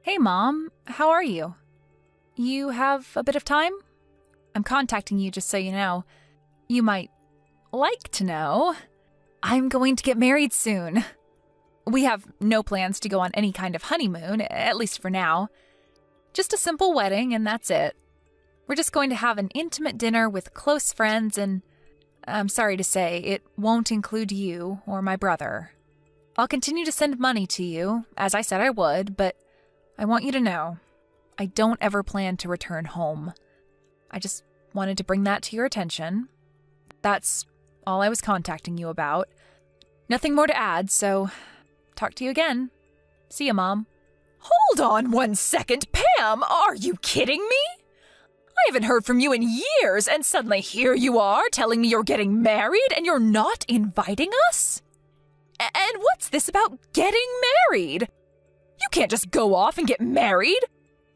Hey, Mom. How are you? You have a bit of time? I'm contacting you just so you know. You might like to know. I'm going to get married soon. We have no plans to go on any kind of honeymoon, at least for now. Just a simple wedding, and that's it. We're just going to have an intimate dinner with close friends, and I'm sorry to say, it won't include you or my brother. I'll continue to send money to you, as I said I would, but I want you to know, I don't ever plan to return home. I just wanted to bring that to your attention. That's all I was contacting you about. Nothing more to add, so talk to you again. See ya, Mom. Hold on 1 second, Pam! Are you kidding me? I haven't heard from you in years, and suddenly here you are telling me you're getting married and you're not inviting us? And what's this about getting married? You can't just go off and get married.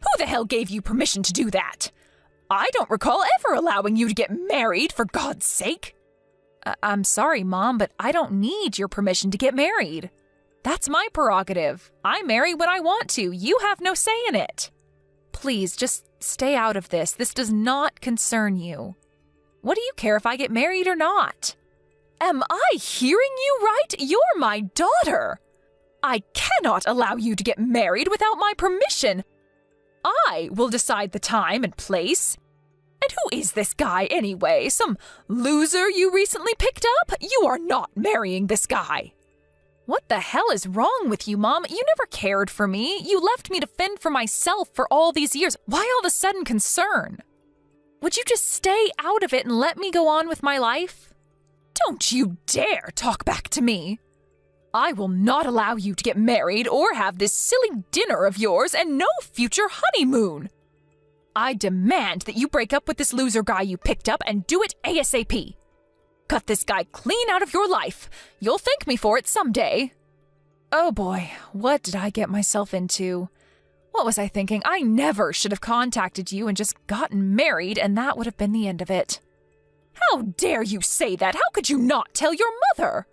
Who the hell gave you permission to do that? I don't recall ever allowing you to get married, for God's sake. I'm sorry, Mom, but I don't need your permission to get married. That's my prerogative. I marry when I want to. You have no say in it. Please, just stay out of this. This does not concern you. What do you care if I get married or not? Am I hearing you right? You're my daughter. I cannot allow you to get married without my permission. I will decide the time and place. And who is this guy anyway? Some loser you recently picked up? You are not marrying this guy. What the hell is wrong with you, Mom? You never cared for me. You left me to fend for myself for all these years. Why all the sudden concern? Would you just stay out of it and let me go on with my life? Don't you dare talk back to me. I will not allow you to get married or have this silly dinner of yours and no future honeymoon. I demand that you break up with this loser guy you picked up and do it ASAP. Cut this guy clean out of your life. You'll thank me for it someday. Oh boy, what did I get myself into? What was I thinking? I never should have contacted you and just gotten married, and that would have been the end of it. How dare you say that? How could you not tell your mother?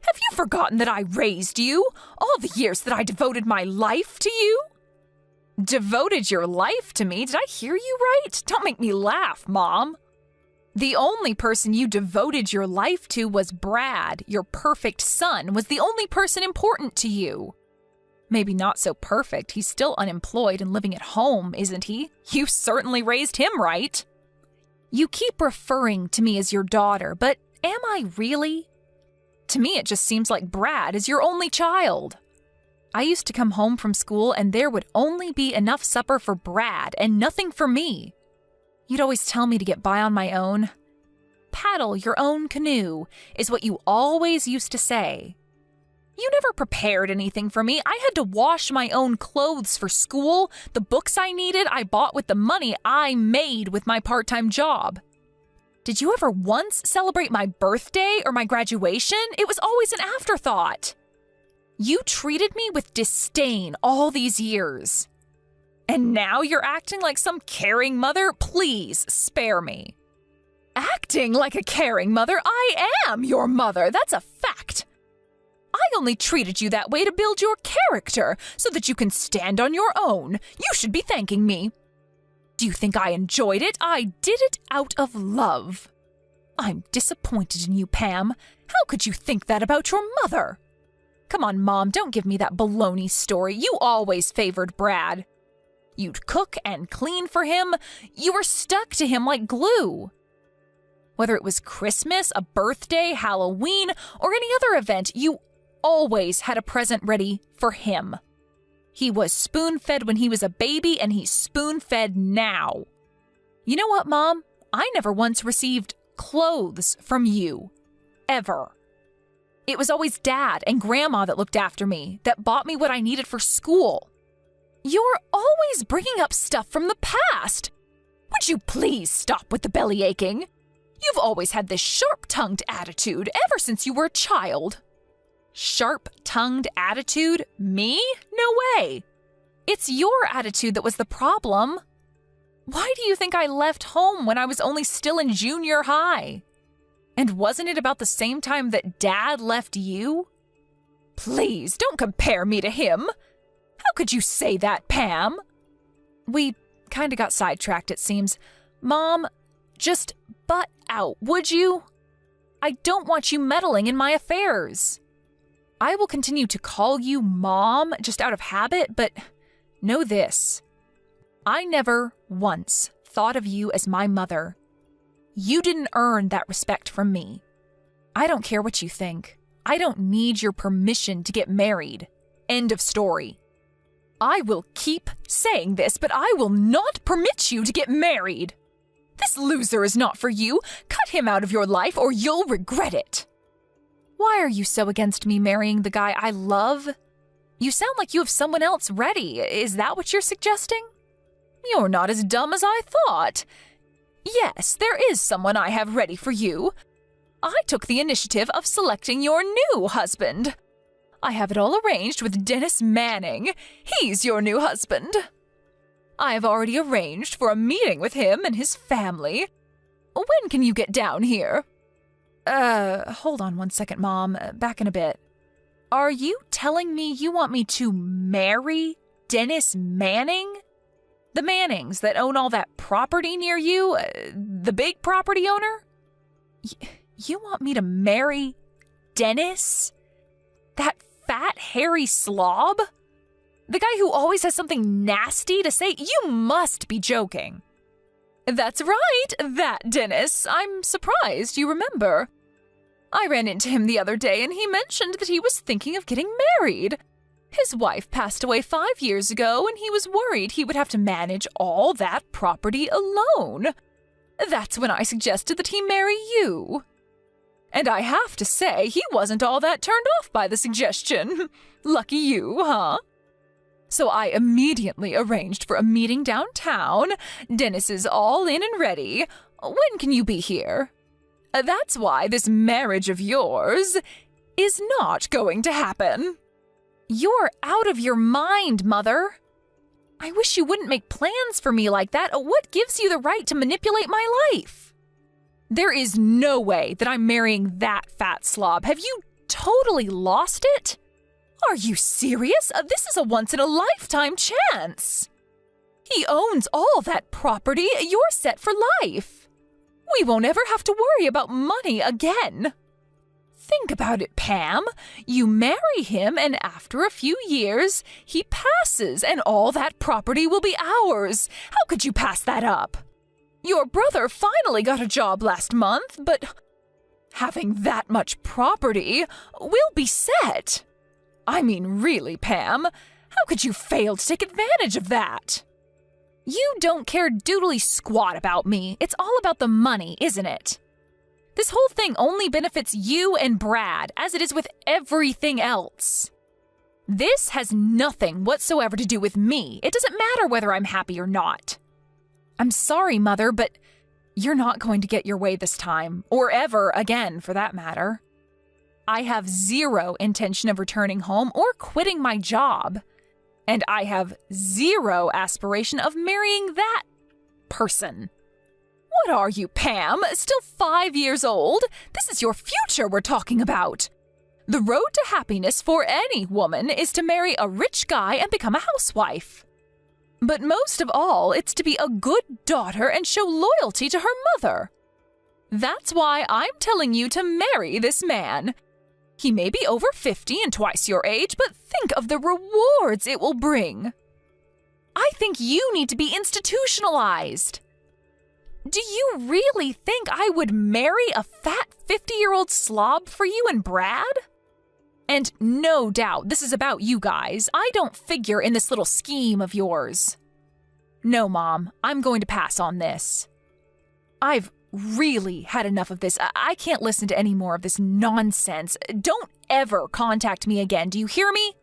Have you forgotten that I raised you? All the years that I devoted my life to you? Devoted your life to me? Did I hear you right? Don't make me laugh, Mom. The only person you devoted your life to was Brad. Your perfect son was the only person important to you. Maybe not so perfect. He's still unemployed and living at home, isn't he? You certainly raised him right. You keep referring to me as your daughter, but am I really? To me, it just seems like Brad is your only child. I used to come home from school and there would only be enough supper for Brad and nothing for me. You'd always tell me to get by on my own. Paddle your own canoe is what you always used to say. You never prepared anything for me. I had to wash my own clothes for school. The books I needed, I bought with the money I made with my part-time job. Did you ever once celebrate my birthday or my graduation? It was always an afterthought. You treated me with disdain all these years. And now you're acting like some caring mother? Please, spare me. Acting like a caring mother? I am your mother. That's a fact. I only treated you that way to build your character so that you can stand on your own. You should be thanking me. Do you think I enjoyed it? I did it out of love. I'm disappointed in you, Pam. How could you think that about your mother? Come on, Mom, don't give me that baloney story. You always favored Brad. You'd cook and clean for him. You were stuck to him like glue. Whether it was Christmas, a birthday, Halloween, or any other event, you always had a present ready for him. He was spoon-fed when he was a baby, and he's spoon-fed now. You know what, Mom? I never once received clothes from you. Ever. It was always Dad and Grandma that looked after me, that bought me what I needed for school. You're always bringing up stuff from the past. Would you please stop with the belly aching? You've always had this sharp-tongued attitude ever since you were a child. Sharp-tongued attitude? Me? No way. It's your attitude that was the problem. Why do you think I left home when I was only still in junior high? And wasn't it about the same time that Dad left you? Please, don't compare me to him. How could you say that, Pam? We kinda got sidetracked, it seems. Mom, just butt out, would you? I don't want you meddling in my affairs. I will continue to call you Mom just out of habit, but know this. I never once thought of you as my mother. You didn't earn that respect from me. I don't care what you think. I don't need your permission to get married. End of story. I will keep saying this, but I will not permit you to get married. This loser is not for you. Cut him out of your life or you'll regret it. Why are you so against me marrying the guy I love? You sound like you have someone else ready. Is that what you're suggesting? You're not as dumb as I thought. Yes, there is someone I have ready for you. I took the initiative of selecting your new husband. I have it all arranged with Dennis Manning. He's your new husband. I have already arranged for a meeting with him and his family. When can you get down here? Hold on one second, Mom. Back in a bit. Are you telling me you want me to marry Dennis Manning? The Mannings that own all that property near you? The big property owner? You want me to marry Dennis? That fat, hairy slob? The guy who always has something nasty to say? You must be joking. That's right, that Dennis. I'm surprised you remember. I ran into him the other day and he mentioned that he was thinking of getting married. His wife passed away 5 years ago and he was worried he would have to manage all that property alone. That's when I suggested that he marry you. And I have to say, he wasn't all that turned off by the suggestion. Lucky you, huh? So I immediately arranged for a meeting downtown. Dennis is all in and ready. When can you be here? That's why this marriage of yours is not going to happen. You're out of your mind, Mother. I wish you wouldn't make plans for me like that. What gives you the right to manipulate my life? There is no way that I'm marrying that fat slob. Have you totally lost it? Are you serious? This is a once-in-a-lifetime chance. He owns all that property. You're set for life. We won't ever have to worry about money again. Think about it, Pam. You marry him, and after a few years, he passes, and all that property will be ours. How could you pass that up? Your brother finally got a job last month, but having that much property, we'll be set. I mean, really, Pam, how could you fail to take advantage of that? You don't care doodly squat about me. It's all about the money, isn't it? This whole thing only benefits you and Brad, as it is with everything else. This has nothing whatsoever to do with me. It doesn't matter whether I'm happy or not. I'm sorry, Mother, but you're not going to get your way this time, or ever again, for that matter. I have zero intention of returning home or quitting my job. And I have zero aspiration of marrying that person. What are you, Pam? Still 5 years old? This is your future we're talking about. The road to happiness for any woman is to marry a rich guy and become a housewife. But most of all, it's to be a good daughter and show loyalty to her mother. That's why I'm telling you to marry this man. He may be over 50 and twice your age, but think of the rewards it will bring. I think you need to be institutionalized. Do you really think I would marry a fat 50-year-old slob for you and Brad? And no doubt this is about you guys. I don't figure in this little scheme of yours. No, Mom, I'm going to pass on this. I've really had enough of this. I can't listen to any more of this nonsense. Don't ever contact me again. Do you hear me?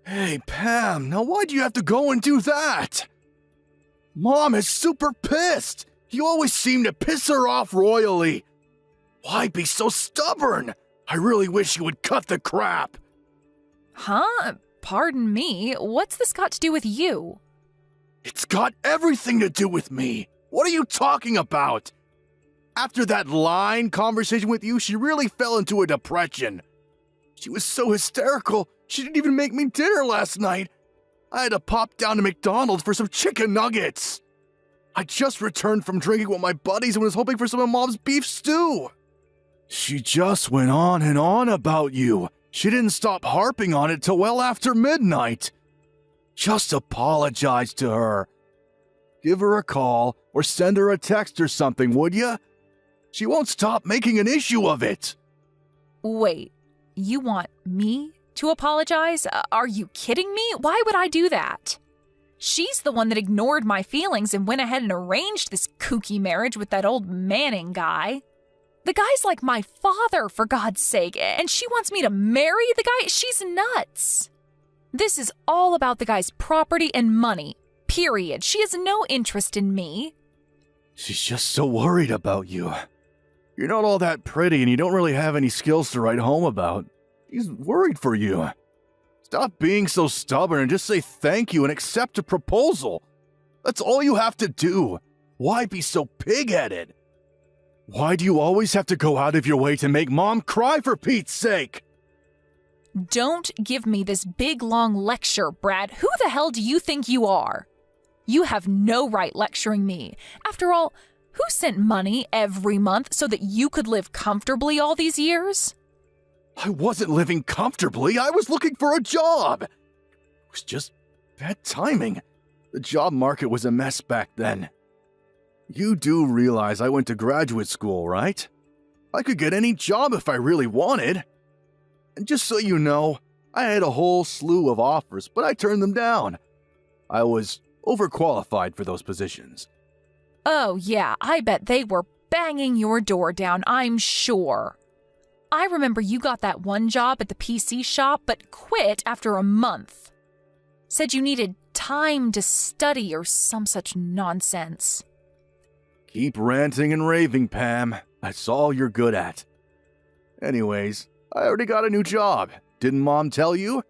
Hey, Pam, now why'd you have to go and do that? Mom is super pissed. You always seem to piss her off royally. Why be so stubborn? I really wish you would cut the crap. Huh? Pardon me, what's this got to do with you? It's got everything to do with me. What are you talking about? After that line conversation with you, she really fell into a depression. She was so hysterical, she didn't even make me dinner last night. I had to pop down to McDonald's for some chicken nuggets. I just returned from drinking with my buddies and was hoping for some of Mom's beef stew. She just went on and on about you. She didn't stop harping on it till well after midnight. Just apologize to her. Give her a call or send her a text or something, would ya? She won't stop making an issue of it. Wait, you want me to apologize? Are you kidding me? Why would I do that? She's the one that ignored my feelings and went ahead and arranged this kooky marriage with that old Manning guy. The guy's like my father, for God's sake, and she wants me to marry the guy? She's nuts. This is all about the guy's property and money, period. She has no interest in me. She's just so worried about you. You're not all that pretty and you don't really have any skills to write home about. She's worried for you. Stop being so stubborn and just say thank you and accept a proposal. That's all you have to do. Why be so pig-headed? Why do you always have to go out of your way to make Mom cry, for Pete's sake? Don't give me this big long lecture, Brad. Who the hell do you think you are? You have no right lecturing me. After all, who sent money every month so that you could live comfortably all these years? I wasn't living comfortably. I was looking for a job. It was just bad timing. The job market was a mess back then. You do realize I went to graduate school, right? I could get any job if I really wanted. And just so you know, I had a whole slew of offers, but I turned them down. I was overqualified for those positions. Oh yeah, I bet they were banging your door down, I'm sure. I remember you got that one job at the PC shop, but quit after a month. Said you needed time to study or some such nonsense. Keep ranting and raving, Pam. That's all you're good at. Anyways, I already got a new job. Didn't Mom tell you?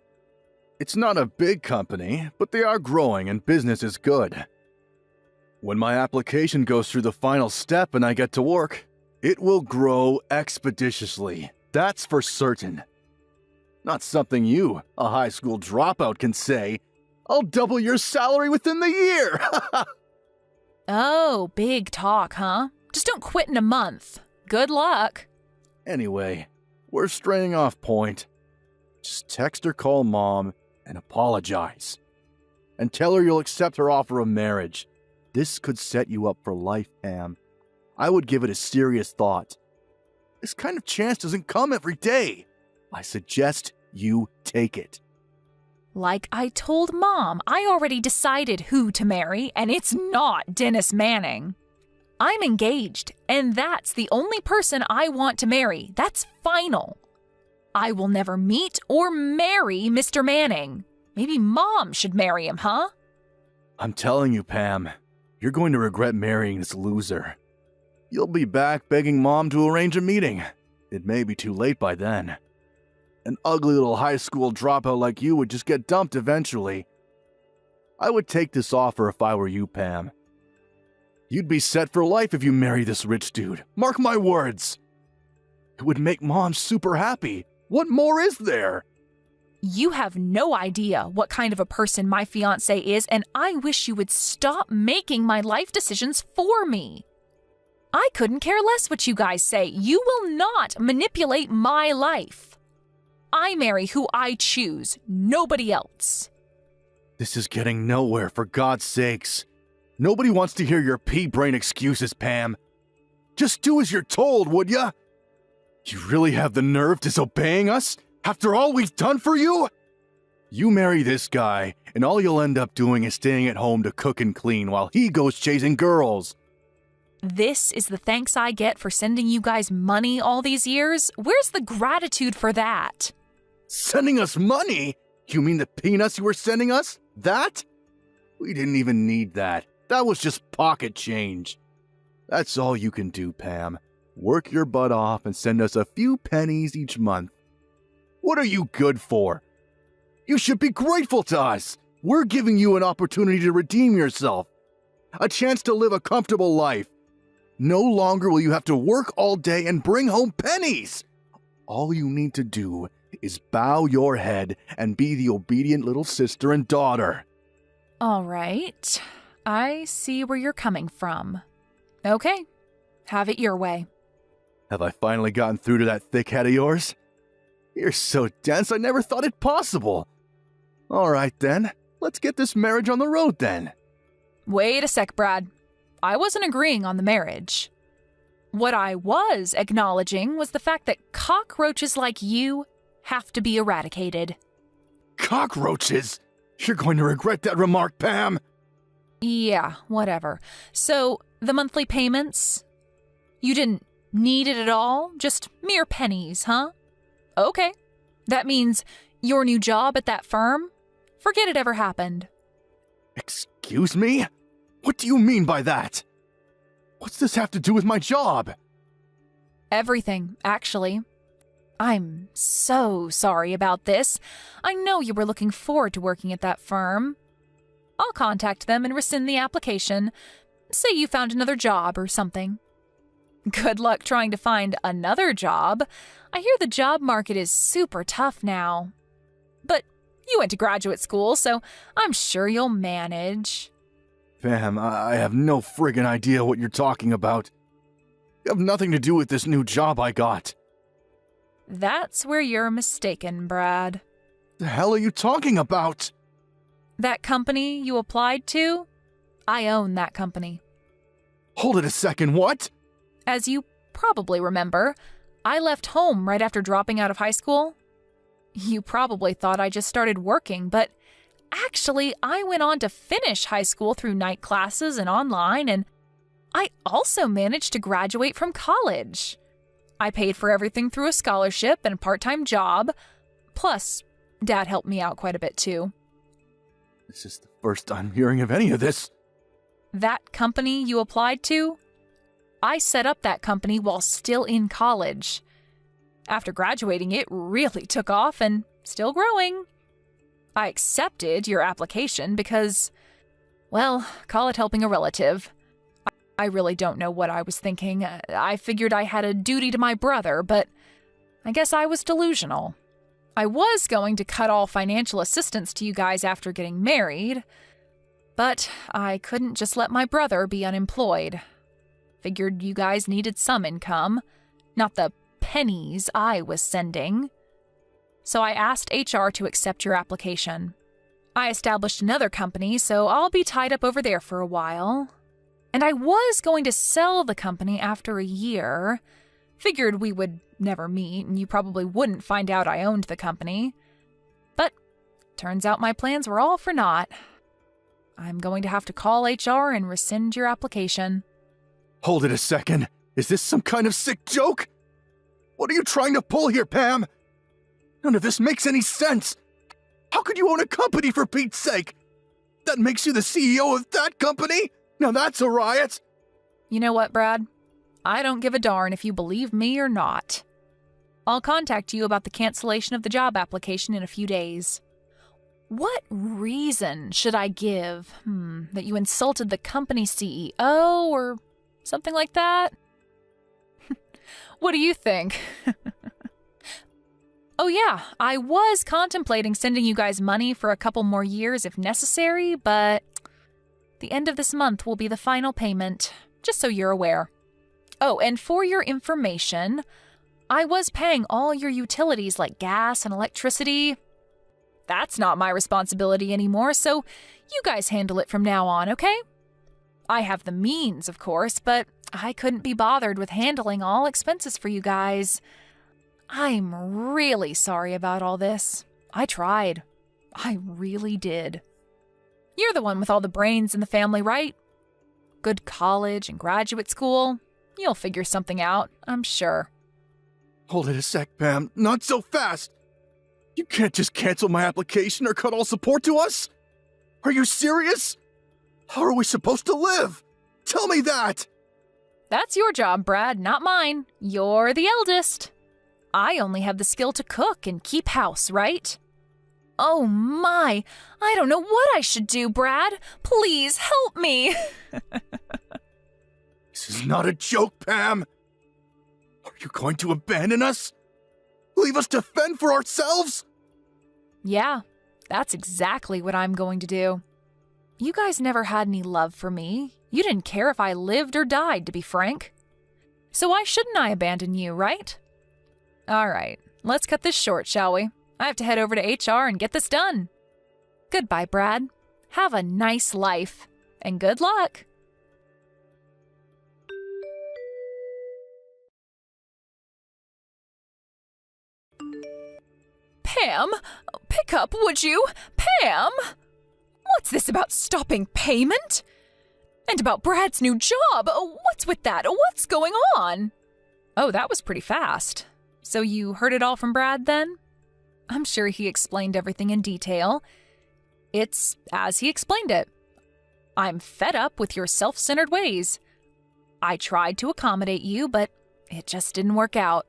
It's not a big company, but they are growing and business is good. When my application goes through the final step and I get to work, it will grow expeditiously. That's for certain. Not something you, a high school dropout, can say. I'll double your salary within the year! Oh, big talk, huh? Just don't quit in a month. Good luck. Anyway, we're straying off point. Just text or call Mom and apologize. And tell her you'll accept her offer of marriage. This could set you up for life, Pam. I would give it a serious thought. This kind of chance doesn't come every day. I suggest you take it. Like I told Mom, I already decided who to marry, and it's not Dennis Manning. I'm engaged, and that's the only person I want to marry. That's final. I will never meet or marry Mr. Manning. Maybe Mom should marry him, huh? I'm telling you, Pam, you're going to regret marrying this loser. You'll be back begging Mom to arrange a meeting. It may be too late by then. An ugly little high school dropout like you would just get dumped eventually. I would take this offer if I were you, Pam. You'd be set for life if you marry this rich dude. Mark my words. It would make Mom super happy. What more is there? You have no idea what kind of a person my fiancé is, and I wish you would stop making my life decisions for me. I couldn't care less what you guys say. You will not manipulate my life. I marry who I choose, nobody else. This is getting nowhere, for God's sakes. Nobody wants to hear your pea-brain excuses, Pam. Just do as you're told, would ya? You really have the nerve disobeying us after all we've done for you? You marry this guy, and all you'll end up doing is staying at home to cook and clean while he goes chasing girls. This is the thanks I get for sending you guys money all these years? Where's the gratitude for that? Sending us money? You mean the peanuts you were sending us? That? We didn't even need that. That was just pocket change. That's all you can do, Pam. Work your butt off and send us a few pennies each month. What are you good for? You should be grateful to us. We're giving you an opportunity to redeem yourself. A chance to live a comfortable life. No longer will you have to work all day and bring home pennies. All you need to do is bow your head and be the obedient little sister and daughter. All right. I see where you're coming from. Okay. Have it your way. Have I finally gotten through to that thick head of yours? You're so dense, I never thought it possible. All right, then. Let's get this marriage on the road, then. Wait a sec, Brad. I wasn't agreeing on the marriage. What I was acknowledging was the fact that cockroaches like you have to be eradicated. Cockroaches? You're going to regret that remark, Pam. Yeah, whatever. So, the monthly payments? You didn't need it at all? Just mere pennies, huh? Okay. That means your new job at that firm? Forget it ever happened. Excuse me? What do you mean by that? What's this have to do with my job? Everything, actually. I'm so sorry about this. I know you were looking forward to working at that firm. I'll contact them and rescind the application. Say you found another job or something. Good luck trying to find another job. I hear the job market is super tough now. But you went to graduate school, so I'm sure you'll manage. Pam, I have no friggin' idea what you're talking about. You have nothing to do with this new job I got. That's where you're mistaken, Brad. The hell are you talking about? That company you applied to? I own that company. Hold it a second, what? As you probably remember, I left home right after dropping out of high school. You probably thought I just started working, but actually I went on to finish high school through night classes and online, and I also managed to graduate from college. I paid for everything through a scholarship and a part-time job. Plus, Dad helped me out quite a bit too. This is the first I'm hearing of any of this. That company you applied to? I set up that company while still in college. After graduating, it really took off and still growing. I accepted your application because, well, call it helping a relative. I really don't know what I was thinking. I figured I had a duty to my brother, but I guess I was delusional. I was going to cut all financial assistance to you guys after getting married, but I couldn't just let my brother be unemployed. Figured you guys needed some income, not the pennies I was sending. So I asked HR to accept your application. I established another company, so I'll be tied up over there for a while. And I was going to sell the company after a year. Figured we would never meet, and you probably wouldn't find out I owned the company. But turns out my plans were all for naught. I'm going to have to call HR and rescind your application. Hold it a second. Is this some kind of sick joke? What are you trying to pull here, Pam? None of this makes any sense. How could you own a company, for Pete's sake? That makes you the CEO of that company? Now that's a riot. You know what, Brad? I don't give a darn if you believe me or not. I'll contact you about the cancellation of the job application in a few days. What reason should I give? That you insulted the company CEO or something like that? What do you think? Oh yeah, I was contemplating sending you guys money for a couple more years if necessary, but the end of this month will be the final payment, just so you're aware. Oh, and for your information, I was paying all your utilities like gas and electricity. That's not my responsibility anymore, so you guys handle it from now on, okay? I have the means, of course, but I couldn't be bothered with handling all expenses for you guys. I'm really sorry about all this. I tried. I really did. You're the one with all the brains in the family, right? Good college and graduate school. You'll figure something out, I'm sure. Hold it a sec, Pam. Not so fast. You can't just cancel my application or cut all support to us? Are you serious? How are we supposed to live? Tell me that! That's your job, Brad, not mine. You're the eldest. I only have the skill to cook and keep house, right? Oh my, I don't know what I should do, Brad. Please help me. This is not a joke, Pam. Are you going to abandon us? Leave us to fend for ourselves? Yeah, that's exactly what I'm going to do. You guys never had any love for me. You didn't care if I lived or died, to be frank. So why shouldn't I abandon you, right? All right, let's cut this short, shall we? I have to head over to HR and get this done. Goodbye, Brad. Have a nice life, and good luck. Pam, pick up, would you? Pam! What's this about stopping payment? And about Brad's new job? What's with that? What's going on? Oh, that was pretty fast. So you heard it all from Brad then? I'm sure he explained everything in detail. It's as he explained it. I'm fed up with your self-centered ways. I tried to accommodate you, but it just didn't work out.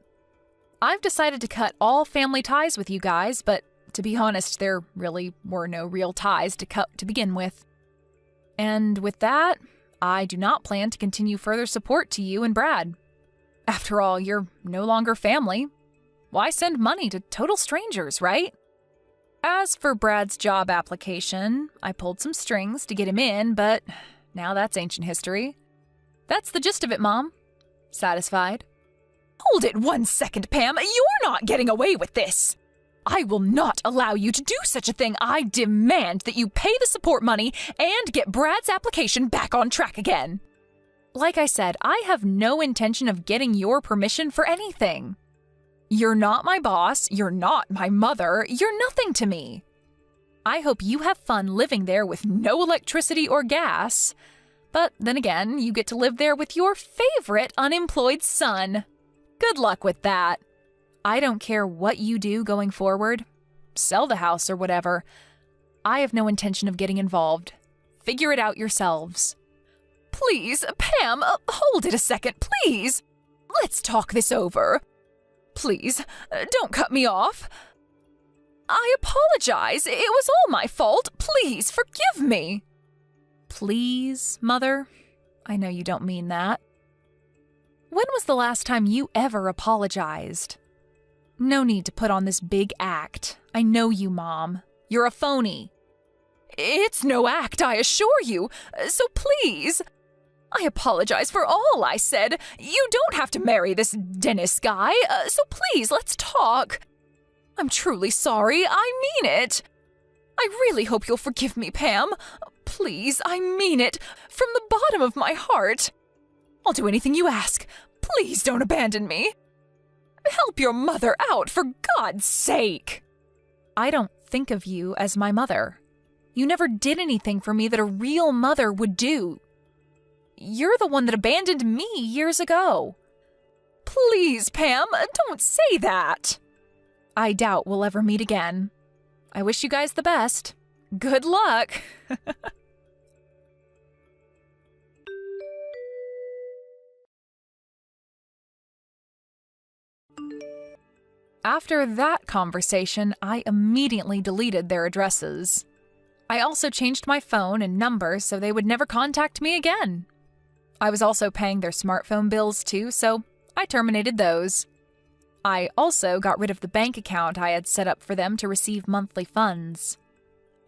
I've decided to cut all family ties with you guys, but to be honest, there really were no real ties to cut to begin with. And with that, I do not plan to continue further support to you and Brad. After all, you're no longer family. Why send money to total strangers, right? As for Brad's job application, I pulled some strings to get him in, but now that's ancient history. That's the gist of it, Mom. Satisfied? Hold it 1 second, Pam. You're not getting away with this. I will not allow you to do such a thing. I demand that you pay the support money and get Brad's application back on track again. Like I said, I have no intention of getting your permission for anything. You're not my boss, you're not my mother, you're nothing to me. I hope you have fun living there with no electricity or gas, but then again, you get to live there with your favorite unemployed son. Good luck with that. I don't care what you do going forward. Sell the house or whatever. I have no intention of getting involved. Figure it out yourselves. Please, Pam, hold it a second, please. Let's talk this over. Please, don't cut me off. I apologize. It was all my fault. Please, forgive me. Please, Mother? I know you don't mean that. When was the last time you ever apologized? No need to put on this big act. I know you, Mom. You're a phony. It's no act, I assure you. So please. I apologize for all I said. You don't have to marry this Dennis guy, so please, let's talk. I'm truly sorry. I mean it. I really hope you'll forgive me, Pam. Please, I mean it. From the bottom of my heart. I'll do anything you ask. Please don't abandon me. Help your mother out, for God's sake. I don't think of you as my mother. You never did anything for me that a real mother would do. You're the one that abandoned me years ago. Please, Pam, don't say that. I doubt we'll ever meet again. I wish you guys the best. Good luck. After that conversation, I immediately deleted their addresses. I also changed my phone and number so they would never contact me again. I was also paying their smartphone bills too, so I terminated those. I also got rid of the bank account I had set up for them to receive monthly funds.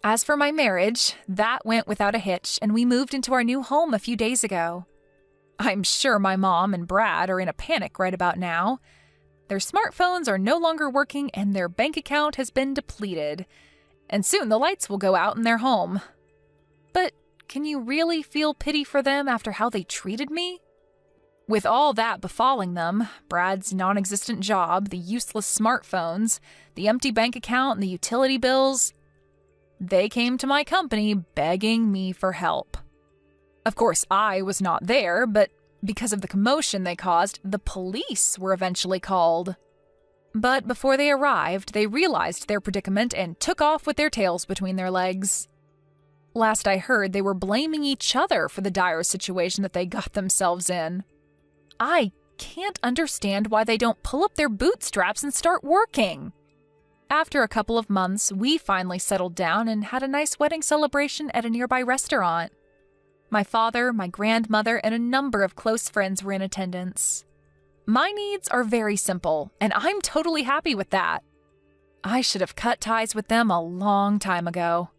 As for my marriage, that went without a hitch, and we moved into our new home a few days ago. I'm sure my mom and Brad are in a panic right about now. Their smartphones are no longer working and their bank account has been depleted. And soon the lights will go out in their home. But can you really feel pity for them after how they treated me? With all that befalling them, Brad's non-existent job, the useless smartphones, the empty bank account, and the utility bills, they came to my company begging me for help. Of course, I was not there, but because of the commotion they caused, the police were eventually called. But before they arrived, they realized their predicament and took off with their tails between their legs. Last I heard, they were blaming each other for the dire situation that they got themselves in. I can't understand why they don't pull up their bootstraps and start working. After a couple of months, we finally settled down and had a nice wedding celebration at a nearby restaurant. My father, my grandmother, and a number of close friends were in attendance. My needs are very simple, and I'm totally happy with that. I should have cut ties with them a long time ago.